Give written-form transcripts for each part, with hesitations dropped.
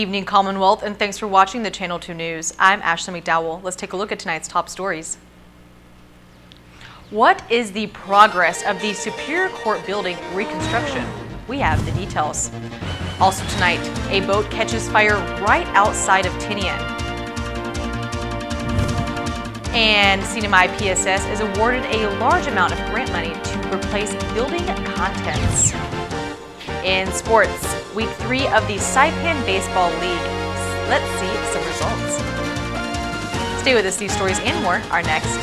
evening, Commonwealth, and thanks for watching the Channel 2 News. I'm Ashley McDowell. Let's take a look at tonight's top stories. What is the progress of the Superior Court building reconstruction? We have the details. Also tonight, a boat catches fire right outside of Tinian. And CNMI PSS is awarded a large amount of grant money to replace building contents. In sports, week 3 of the Saipan Baseball League. Let's see some results. Stay with us, these stories and more are next.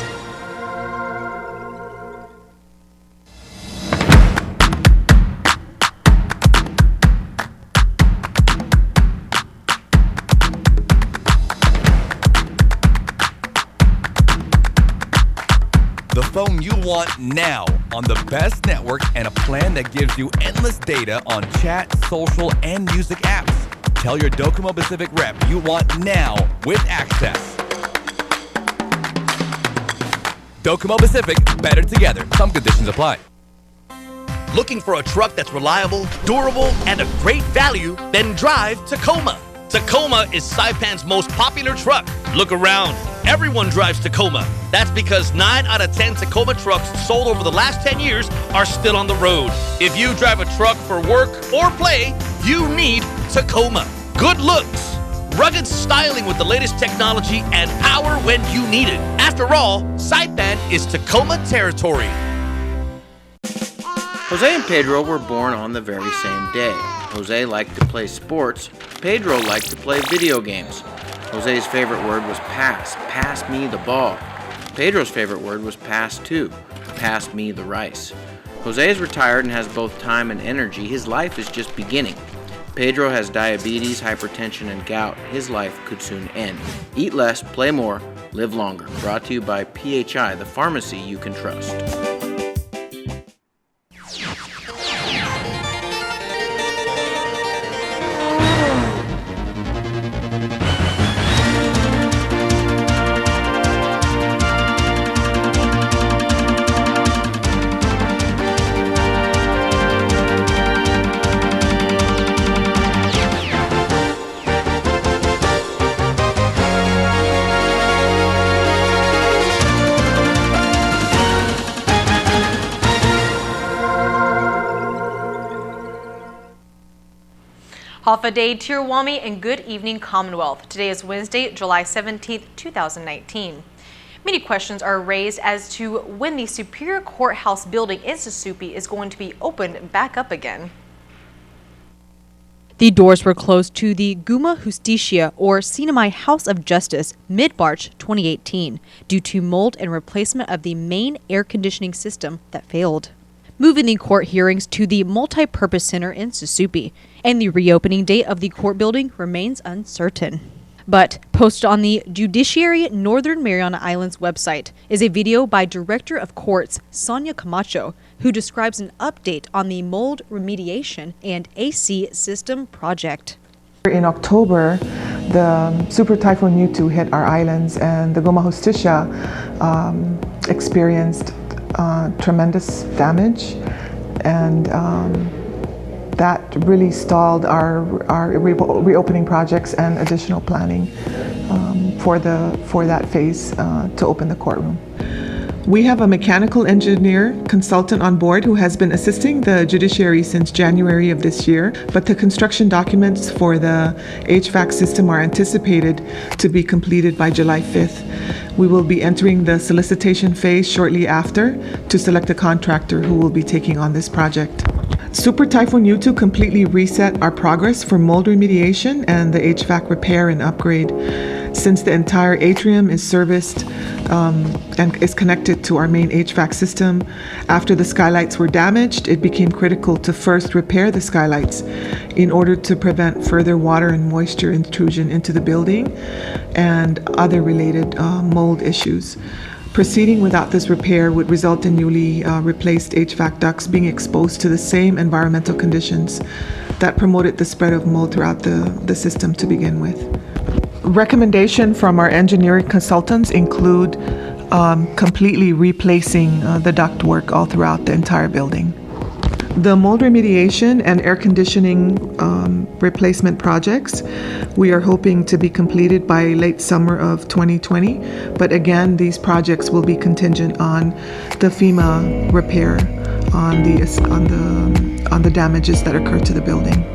The phone you want now on the best network and a plan that gives you endless data on chat, social, and music apps. Tell your Docomo Pacific rep you want now with access. Docomo Pacific, better together. Some conditions apply. Looking for a truck that's reliable, durable, and a great value? Then drive Tacoma. Tacoma is Saipan's most popular truck. Look around. Everyone drives Tacoma. That's because 9 out of 10 Tacoma trucks sold over the last 10 years are still on the road. If you drive a truck for work or play, you need Tacoma. Good looks, rugged styling with the latest technology, and power when you need it. After all, Saipan is Tacoma territory. Jose and Pedro were born on the very same day. Jose liked to play sports. Pedro liked to play video games. Jose's favorite word was pass. Pass me the ball. Pedro's favorite word was pass too. Pass me the rice. Jose is retired and has both time and energy. His life is just beginning. Pedro has diabetes, hypertension, and gout. His life could soon end. Eat less, play more, live longer. Brought to you by PHI, the pharmacy you can trust. Hafa Day, Tirwami, and good evening, Commonwealth. Today is Wednesday, July 17th, 2019. Many questions are raised as to when the Superior Courthouse building in Susupi is going to be opened back up again. The doors were closed to the Guma Justicia, or CNMI House of Justice, mid-March 2018 due to mold and replacement of the main air conditioning system that failed, moving the court hearings to the multi-purpose center in Susupi, and the reopening date of the court building remains uncertain. But posted on the Judiciary Northern Mariana Islands website is a video by Director of Courts Sonia Camacho, who describes an update on the mold remediation and AC system project. In October, the Super Typhoon Yutu hit our islands, and the Goma Justicia experienced tremendous damage, and that really stalled our reopening projects and additional planning for that phase to open the courtroom. We have a mechanical engineer consultant on board who has been assisting the judiciary since January of this year, but the construction documents for the HVAC system are anticipated to be completed by July 5th. We will be entering the solicitation phase shortly after to select a contractor who will be taking on this project. Super Typhoon Yutu completely reset our progress for mold remediation and the HVAC repair and upgrade. Since the entire atrium is serviced and is connected to our main HVAC system, after the skylights were damaged, it became critical to first repair the skylights in order to prevent further water and moisture intrusion into the building and other related mold issues. Proceeding without this repair would result in newly replaced HVAC ducts being exposed to the same environmental conditions that promoted the spread of mold throughout the system to begin with. Recommendation from our engineering consultants include completely replacing the ductwork all throughout the entire building. The mold remediation and air conditioning replacement projects, we are hoping to be completed by late summer of 2020. But again, these projects will be contingent on the FEMA repair on the damages that occurred to the building.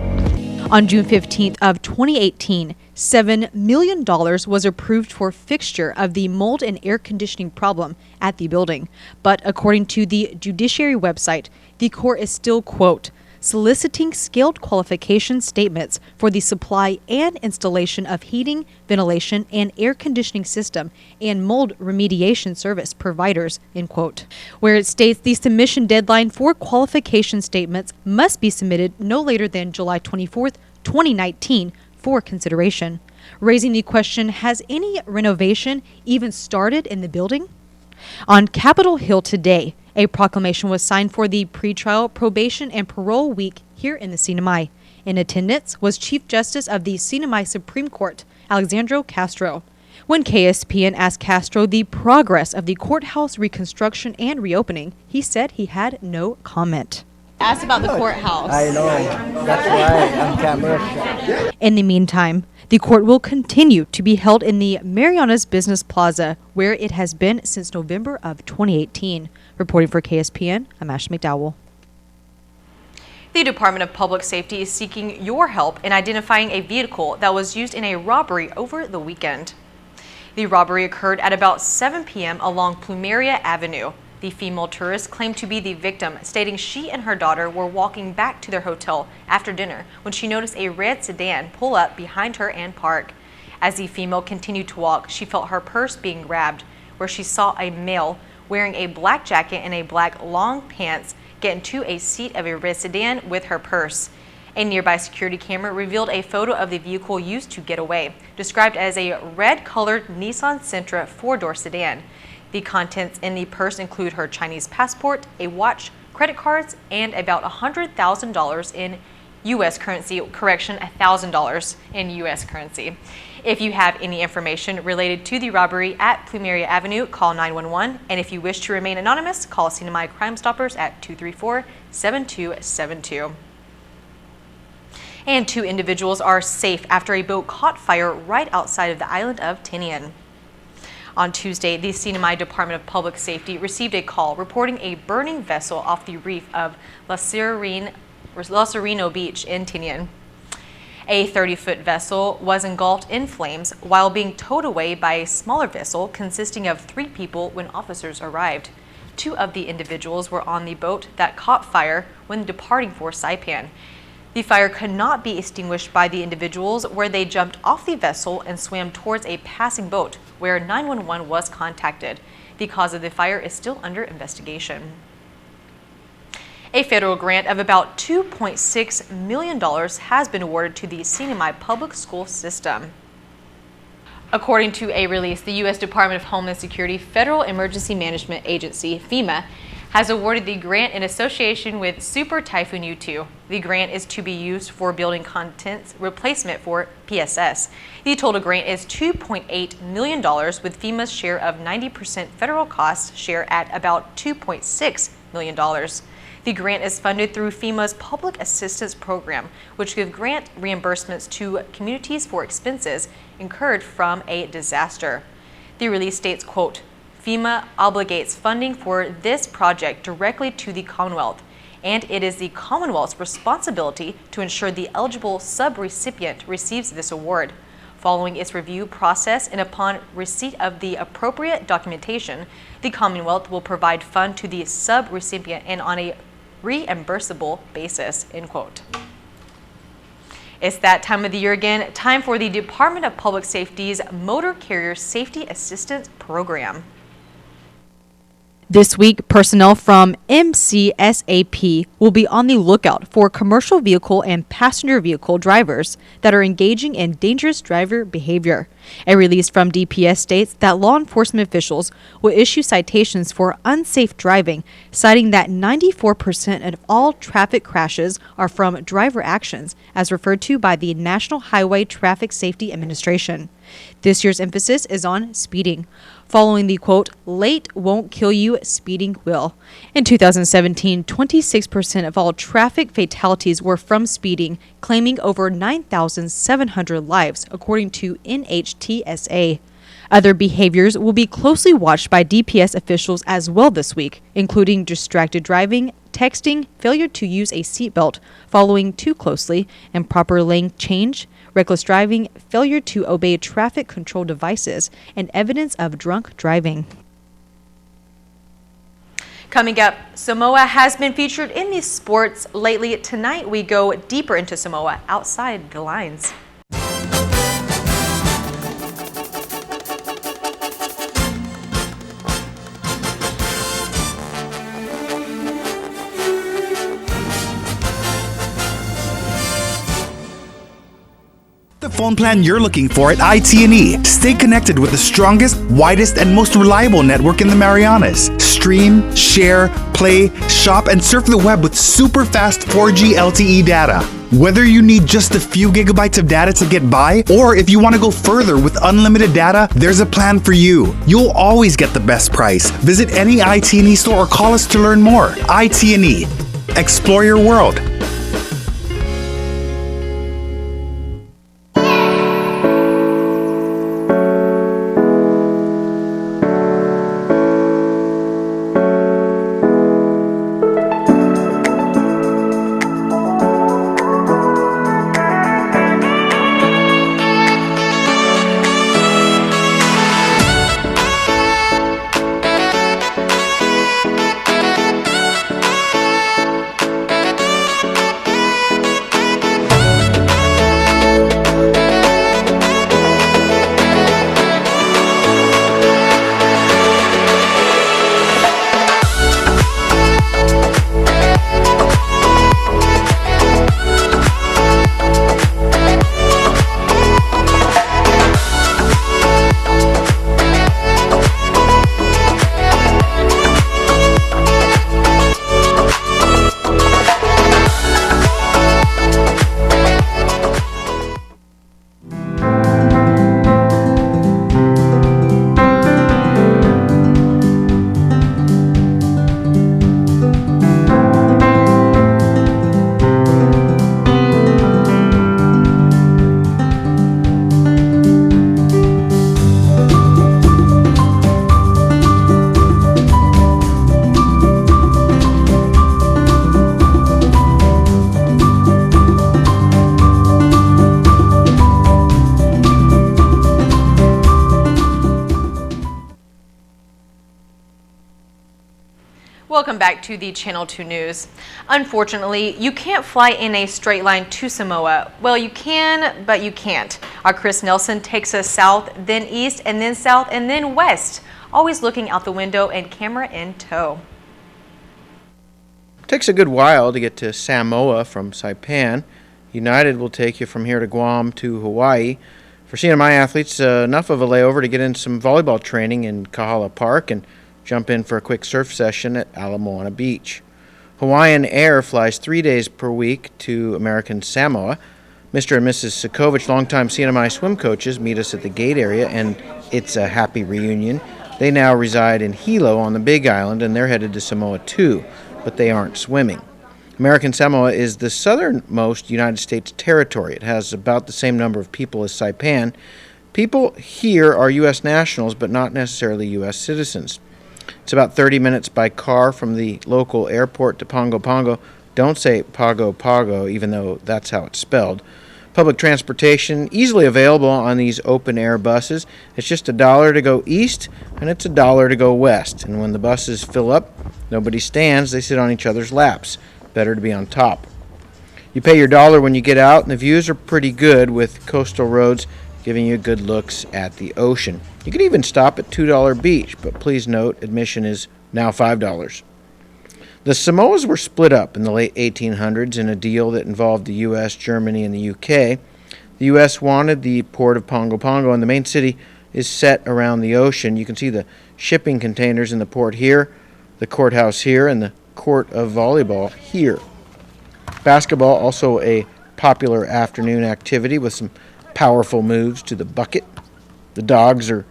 On June 15th of 2018, $7 million was approved for fixture of the mold and air conditioning problem at the building. But according to the judiciary website, the court is still, quote, soliciting scaled qualification statements for the supply and installation of heating, ventilation, and air conditioning system and mold remediation service providers, end quote. Where it states the submission deadline for qualification statements must be submitted no later than July 24th, 2019 for consideration. Raising the question, has any renovation even started in the building? On Capitol Hill today, a proclamation was signed for the pretrial probation and parole week here in the CNMI. In attendance was Chief Justice of the CNMI Supreme Court, Alexandro Castro. When KSPN asked Castro the progress of the courthouse reconstruction and reopening, he said he had no comment. Asked about the courthouse. I know. That's why I'm camera. In the meantime, the court will continue to be held in the Marianas Business Plaza, where it has been since November of 2018. Reporting for KSPN, I'm Ashley McDowell. The Department of Public Safety is seeking your help in identifying a vehicle that was used in a robbery over the weekend. The robbery occurred at about 7 p.m. along Plumeria Avenue. The female tourist claimed to be the victim, stating she and her daughter were walking back to their hotel after dinner when she noticed a red sedan pull up behind her and park. As the female continued to walk, she felt her purse being grabbed, where she saw a male wearing a black jacket and a black long pants get into a seat of a red sedan with her purse. A nearby security camera revealed a photo of the vehicle used to get away, described as a red-colored Nissan Sentra four-door sedan. The contents in the purse include her Chinese passport, a watch, credit cards, and about $100,000 in U.S. currency. Correction, $1,000 in U.S. currency. If you have any information related to the robbery at Plumeria Avenue, call 911. And if you wish to remain anonymous, call CNMI Crime Stoppers at 234-7272. And 2 individuals are safe after a boat caught fire right outside of the island of Tinian. On Tuesday, the CNMI Department of Public Safety received a call reporting a burning vessel off the reef of La Sereno Beach in Tinian. A 30-foot vessel was engulfed in flames while being towed away by a smaller vessel consisting of 3 people when officers arrived. 2 of the individuals were on the boat that caught fire when departing for Saipan. The fire could not be extinguished by the individuals, where they jumped off the vessel and swam towards a passing boat, where 911 was contacted. The cause of the fire is still under investigation. A federal grant of about $2.6 million has been awarded to the CNMI public school system. According to a release, the U.S. Department of Homeland Security Federal Emergency Management Agency, FEMA, has awarded the grant in association with Super Typhoon U2. The grant is to be used for building contents replacement for PSS. The total grant is $2.8 million, with FEMA's share of 90% federal cost share at about $2.6 million. The grant is funded through FEMA's Public Assistance Program, which gives grant reimbursements to communities for expenses incurred from a disaster. The release states, quote, FEMA obligates funding for this project directly to the Commonwealth, and it is the Commonwealth's responsibility to ensure the eligible subrecipient receives this award. Following its review process and upon receipt of the appropriate documentation, the Commonwealth will provide fund to the subrecipient and on a reimbursable basis, end quote. It's that time of the year again, time for the Department of Public Safety's Motor Carrier Safety Assistance Program. This week, personnel from MCSAP will be on the lookout for commercial vehicle and passenger vehicle drivers that are engaging in dangerous driver behavior. A release from DPS states that law enforcement officials will issue citations for unsafe driving, citing that 94% of all traffic crashes are from driver actions, as referred to by the National Highway Traffic Safety Administration. This year's emphasis is on speeding. following the, quote, late won't kill you, speeding will. In 2017, 26% of all traffic fatalities were from speeding, claiming over 9,700 lives, according to NHTSA. Other behaviors will be closely watched by DPS officials as well this week, including distracted driving, texting, failure to use a seatbelt, following too closely, improper lane change, reckless driving, failure to obey traffic control devices, and evidence of drunk driving. Coming up, Samoa has been featured in these sports lately. Tonight, we go deeper into Samoa outside the lines. The phone plan you're looking for at IT&E. Stay connected with the strongest, widest, and most reliable network in the Marianas. Stream, share, play, shop, and surf the web with super fast 4G LTE data. Whether you need just a few gigabytes of data to get by, or if you want to go further with unlimited data, there's a plan for you. You'll always get the best price. Visit any IT&E store or call us to learn more. IT&E. Explore your world. Welcome back to the Channel 2 News. Unfortunately, you can't fly in a straight line to Samoa. Well, you can, but you can't. Our Chris Nelson takes us south, then east, and then south, and then west, always looking out the window and camera in tow. It takes a good while to get to Samoa from Saipan. United will take you from here to Guam to Hawaii. For CNMI athletes, enough of a layover to get in some volleyball training in Kahala Park and jump in for a quick surf session at Ala Moana Beach. Hawaiian Air flies 3 days per week to American Samoa. Mr. and Mrs. Sikovich, longtime CNMI swim coaches, meet us at the gate area, and it's a happy reunion. They now reside in Hilo on the Big Island, and they're headed to Samoa too, but they aren't swimming. American Samoa is the southernmost United States territory. It has about the same number of people as Saipan. People here are U.S. nationals, but not necessarily U.S. citizens. It's about 30 minutes by car from the local airport to Pago Pago. Don't say Pago Pago, even though that's how it's spelled. Public transportation easily available on these open-air buses. It's just $1 to go east, and it's $1 to go west. And when the buses fill up, nobody stands. They sit on each other's laps. Better to be on top. You pay your $1 when you get out, and the views are pretty good with coastal roads giving you good looks at the ocean. You can even stop at $2 Beach, but please note admission is now $5. The Samoas were split up in the late 1800s in a deal that involved the U.S., Germany, and the U.K. The U.S. wanted the port of Pago Pago, and the main city is set around the ocean. You can see the shipping containers in the port here, the courthouse here, and the court of volleyball here. Basketball, also a popular afternoon activity with some powerful moves to the bucket. The dogs are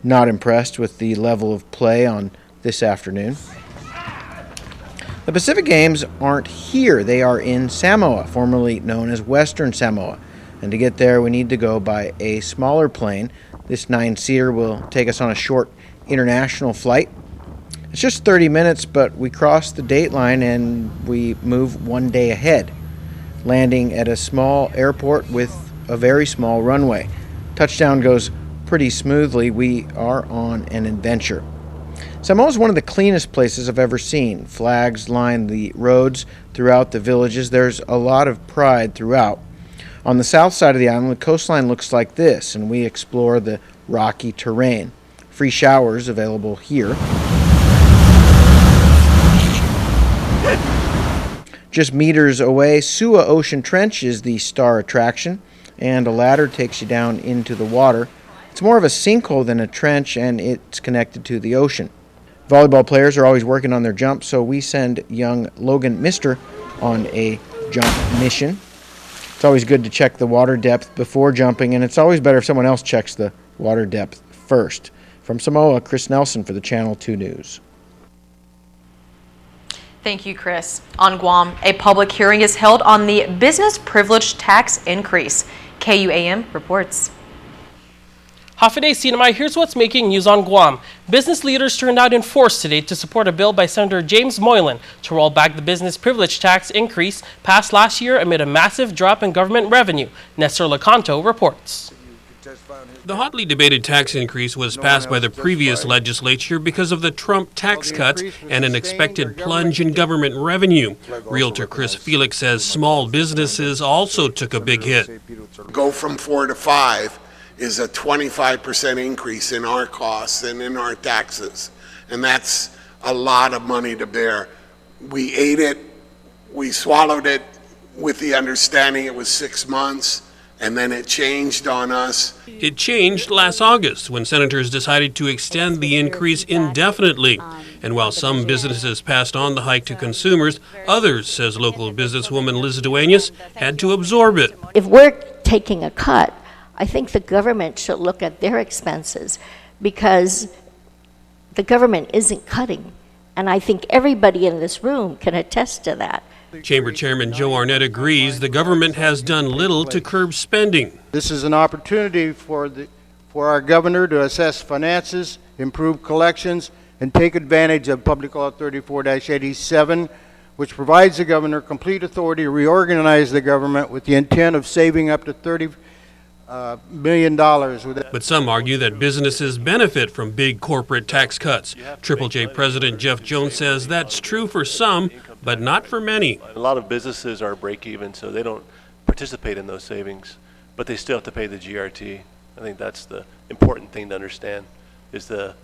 not impressed with the level of play on this afternoon. The Pacific Games aren't here. They are in Samoa, formerly known as Western Samoa. And to get there, we need to go by a smaller plane. This 9-seater will take us on a short international flight. It's just 30 minutes, but we cross the date line and we move 1 day ahead, landing at a small airport with a very small runway. Touchdown goes pretty smoothly. We are on an adventure. Samoa is one of the cleanest places I've ever seen. Flags line the roads throughout the villages. There's a lot of pride throughout. On the south side of the island, the coastline looks like this, and we explore the rocky terrain. Free showers available here. Just meters away, Sua Ocean Trench is the star attraction, and a ladder takes you down into the water. It's more of a sinkhole than a trench, and it's connected to the ocean. Volleyball players are always working on their jump, so we send young Logan Mister on a jump mission. It's always good to check the water depth before jumping, and it's always better if someone else checks the water depth first. From Samoa, Chris Nelson for the Channel 2 News. Thank you, Chris. On Guam, a public hearing is held on the business privilege tax increase. KUAM reports. Hafiday Sinamay, here's what's making news on Guam. Business leaders turned out in force today to support a bill by Senator James Moylan to roll back the business privilege tax increase passed last year amid a massive drop in government revenue. Nestor Lecanto reports. The hotly debated tax increase was passed by the previous legislature because of the Trump tax cuts and an expected plunge in government revenue. Realtor Chris Felix says small businesses also took a big hit. Go from 4 to 5 is a 25% increase in our costs and in our taxes. And that's a lot of money to bear. We ate it, we swallowed it with the understanding it was 6 months, and then it changed on us. It changed last August when senators decided to extend the increase indefinitely. And while some businesses passed on the hike to consumers, others, says local businesswoman Liz Duenas, had to absorb it. If we're taking a cut, I think the government should look at their expenses because the government isn't cutting. And I think everybody in this room can attest to that. Chamber Chairman Joe Arnett agrees the government has done little to curb spending. This is an opportunity for our governor to assess finances, improve collections, and take advantage of Public Law 34-87, which provides the governor complete authority to reorganize the government with the intent of saving up to $30 million. But some argue that businesses benefit from big corporate tax cuts. Triple J President Jeff Jones says that's true for some, but not for many. A lot of businesses are break even, so they don't participate in those savings, but they still have to pay the GRT. I think that's the important thing to understand, is the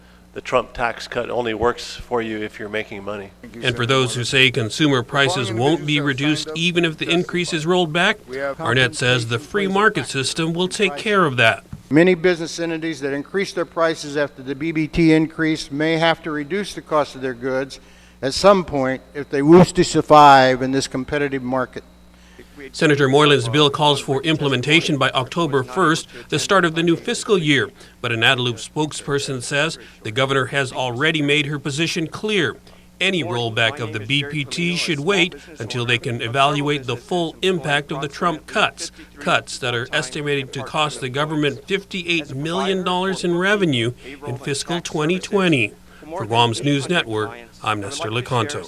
Trump tax cut only works for you if you're making money. And for those who say consumer prices won't be reduced even if the increase is rolled back, Arnett says the free market system will take care of that. Many business entities that increase their prices after the BBT increase may have to reduce the cost of their goods at some point if they wish to survive in this competitive market. Senator Moylan's bill calls for implementation by October 1st, the start of the new fiscal year. But an Adelup spokesperson says the governor has already made her position clear. Any rollback of the BPT should wait until they can evaluate the full impact of the Trump cuts that are estimated to cost the government $58 million in revenue in fiscal 2020. For Guam's News Network, I'm Nestor Lecanto.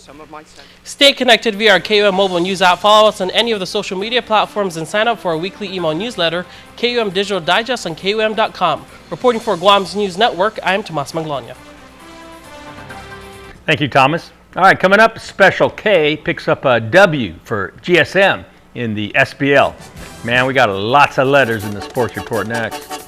Stay connected via our KUM mobile news app. Follow us on any of the social media platforms and sign up for our weekly email newsletter, KUM Digital Digest on KUM.com. Reporting for Guam's News Network, I am Tomas Maglonia. Thank you, Thomas. All right, coming up, Special K picks up a W for GSM in the SBL. Man, we got lots of letters in the sports report next.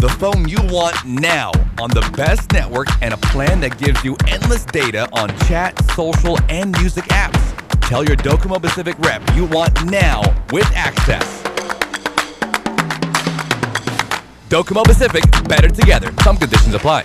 The phone you want now on the best network and a plan that gives you endless data on chat, social, and music apps. Tell your Docomo Pacific rep you want now with access. Docomo Pacific, better together. Some conditions apply.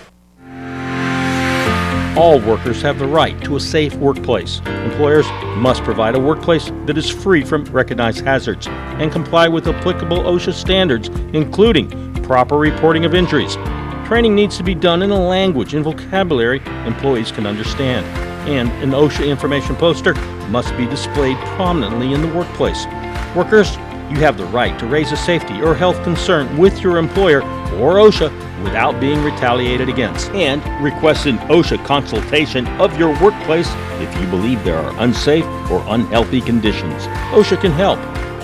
All workers have the right to a safe workplace. Employers must provide a workplace that is free from recognized hazards and comply with applicable OSHA standards, including proper reporting of injuries. Training needs to be done in a language and vocabulary employees can understand, and an OSHA information poster must be displayed prominently in the workplace. Workers, you have the right to raise a safety or health concern with your employer or OSHA without being retaliated against, and request an OSHA consultation of your workplace if you believe there are unsafe or unhealthy conditions. OSHA can help.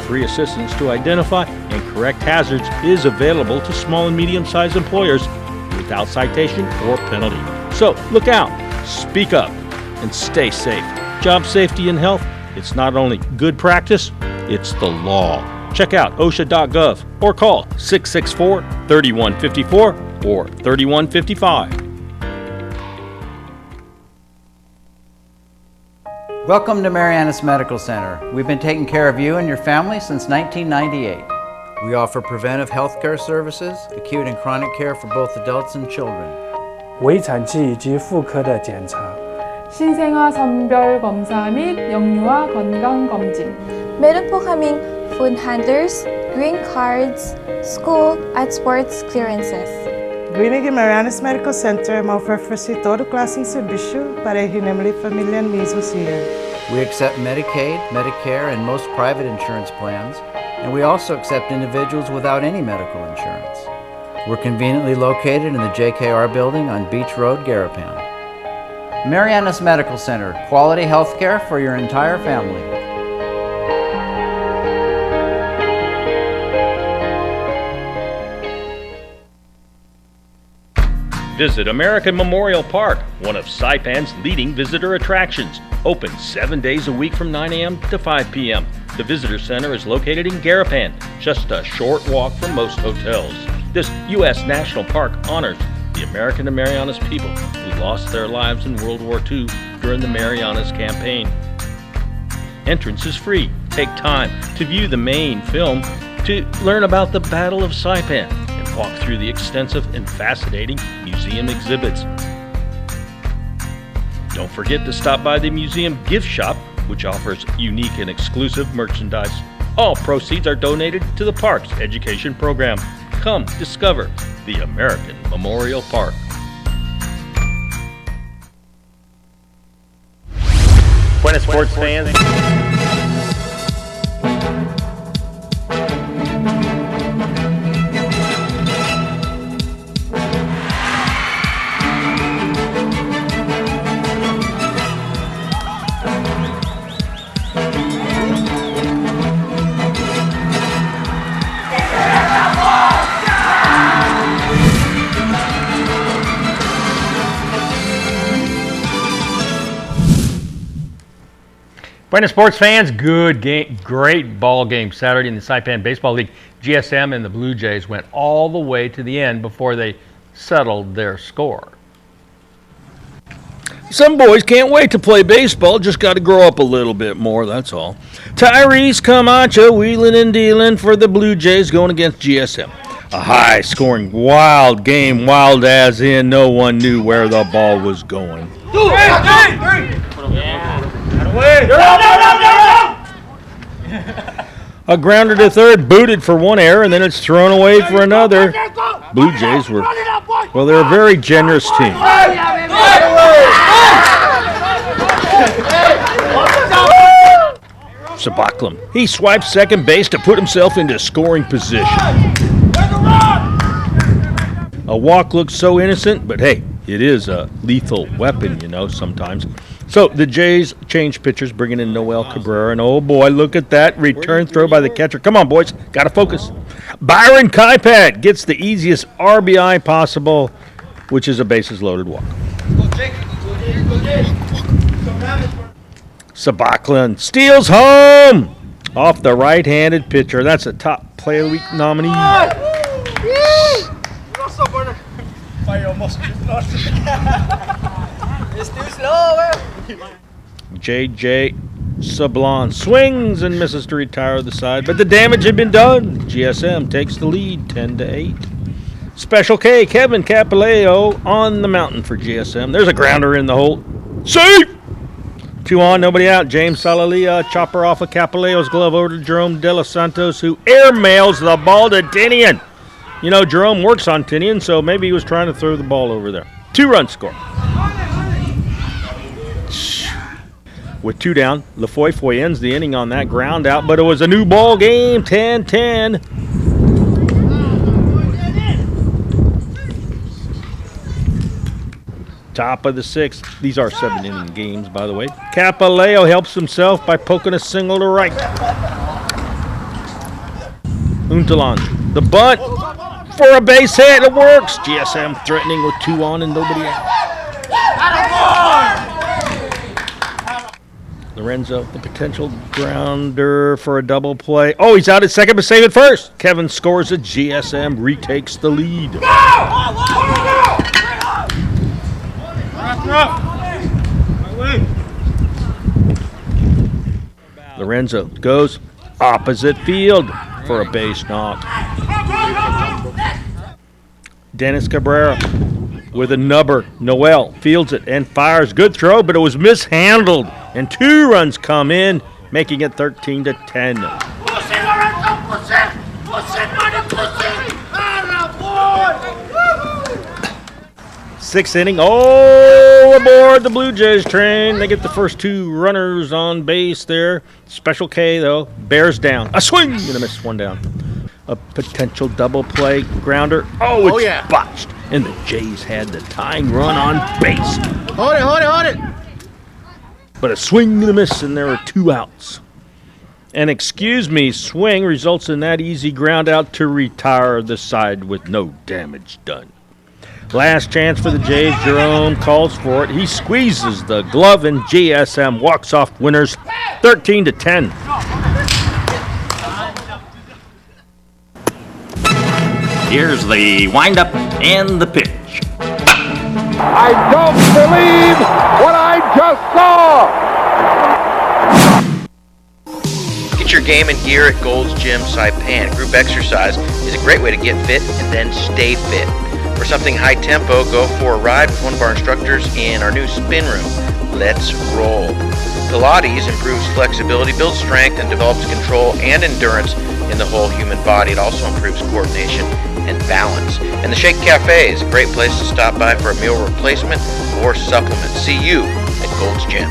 Free assistance to identify and correct hazards is available to small and medium-sized employers without citation or penalty. So look out, speak up, and stay safe. Job safety and health, it's not only good practice, it's the law. Check out OSHA.gov or call 664-3154 or 3155. Welcome to Marianas Medical Center. We've been taking care of you and your family since 1998. We offer preventive health care services, acute and chronic care for both adults and children. 微产期以及妇科的检查. 신생아 선별 검사 및 영유아 건강 검진. Meron po kaming food handlers, green cards, school at sports clearances. Grinig e Marianas Medical Center ma-oferece todo klaseng serbisyo para hinimli pamilya mismo siya. We accept Medicaid, Medicare, and most private insurance plans, and we also accept individuals without any medical insurance. We're conveniently located in the JKR building on Beach Road, Garapan. Marianas Medical Center, quality health care for your entire family. Visit American Memorial Park, one of Saipan's leading visitor attractions. Open 7 days a week from 9 a.m. to 5 p.m. The visitor center is located in Garapan, just a short walk from most hotels. This U.S. National Park honors the American and Marianas people who lost their lives in World War II during the Marianas campaign. Entrance is free. Take time to view the main film, to learn about the Battle of Saipan, and walk through the extensive and fascinating museum exhibits. Don't forget to stop by the museum gift shop, which offers unique and exclusive merchandise. All proceeds are donated to the park's education program. Come discover the American Memorial Park. Buenas sports fans. Buenas sports fans, good game, great ball game Saturday in the Saipan Baseball League. GSM and the Blue Jays went all the way to the end before they settled their score. Some boys can't wait to play baseball, just got to grow up a little bit more, that's all. Tyrese Camacho wheeling and dealing for the Blue Jays going against GSM. A high-scoring, wild game, wild as in no one knew where the ball was going. A grounder to third, booted for one error, and then it's thrown away for another. Blue Jays were, well, they're a very generous team. Sabaklam, he swipes second base to put himself into scoring position. A walk looks so innocent, but hey, it is a lethal weapon, you know, sometimes. So the Jays change pitchers, bringing in Noel Cabrera, and oh boy, look at that return throw by the catcher. Come on, boys, got to focus. Byron Kaipat gets the easiest RBI possible, which is a bases-loaded walk. Sabaklan steals home off the right-handed pitcher. That's a top Player of the Week nominee. JJ Sablon swings and misses to retire the side, but the damage had been done. GSM takes the lead 10-8. Special K, Kevin Capileo on the mountain for GSM. There's a grounder in the hole. Safe! 2 on, nobody out. James Salalia, chopper off of Capileo's glove over to Jerome De Los Santos, who airmails the ball to Tinian. You know, Jerome works on Tinian, so maybe he was trying to throw the ball over there. 2-run score. With 2 down, LaFoy ends the inning on that ground out, but it was a new ball game, 10-10. Top of the 6th. These are 7-inning games, by the way. Capileo helps himself by poking a single to right. Untalan, the bunt for a base hit. It works. GSM threatening with 2 on and nobody out. Lorenzo, the potential grounder for a double play. Oh, he's out at second, but save it first. Kevin scores it. GSM retakes the lead. Lorenzo goes opposite field for a base knock. Dennis Cabrera with a nubber. Noel fields it and fires. Good throw, but it was mishandled. And 2 runs come in, making it 13-10. 6th inning. Oh, aboard the Blue Jays train. They get the first 2 runners on base there. Special K, though, bears down. A swing and a miss, 1 down. A potential double play grounder. Oh, it's botched. And the Jays had the tying run on base. Hold it. But a swing and a miss, and there are 2 outs. An excuse me swing results in that easy ground out to retire the side with no damage done. Last chance for the Jays. Jerome calls for it. He squeezes the glove, and GSM walks off winners 13-10. Here's the windup and the pitch. I don't believe what I just saw! Get your game and gear at Gold's Gym Saipan. Group exercise is a great way to get fit and then stay fit. For something high tempo, go for a ride with one of our instructors in our new spin room. Let's roll. Pilates improves flexibility, builds strength, and develops control and endurance in the whole human body. It also improves coordination and balance. And the Shake Cafe is a great place to stop by for a meal replacement or supplement. See you at Gold's Gym.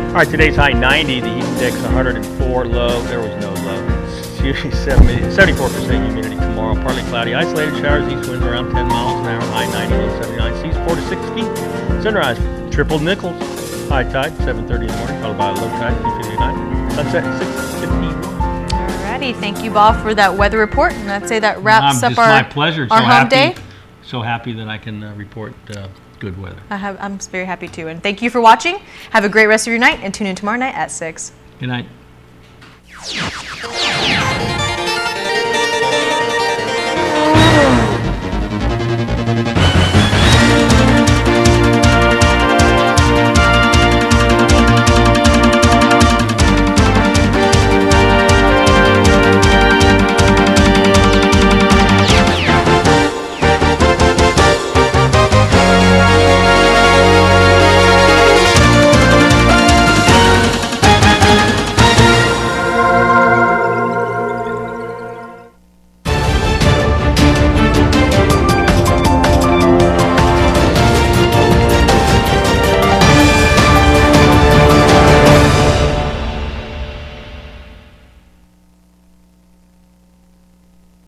All right, today's high 90, the heat index 104, low. There was no low. It's usually 74% humidity tomorrow. Partly cloudy, isolated showers, east winds around 10 miles an hour. High 90, low 79, seas 4 to 6 feet. Sunrise, triple nickels. High tide, 7:30 in the morning, followed by a low tide, 3:59. Sunset, 6:51. Alrighty, thank you, Bob, for that weather report. And I'd say that wraps up my pleasure. our home day. So happy that I can report good weather. I'm very happy too. And thank you for watching. Have a great rest of your night and tune in tomorrow night at 6. Good night.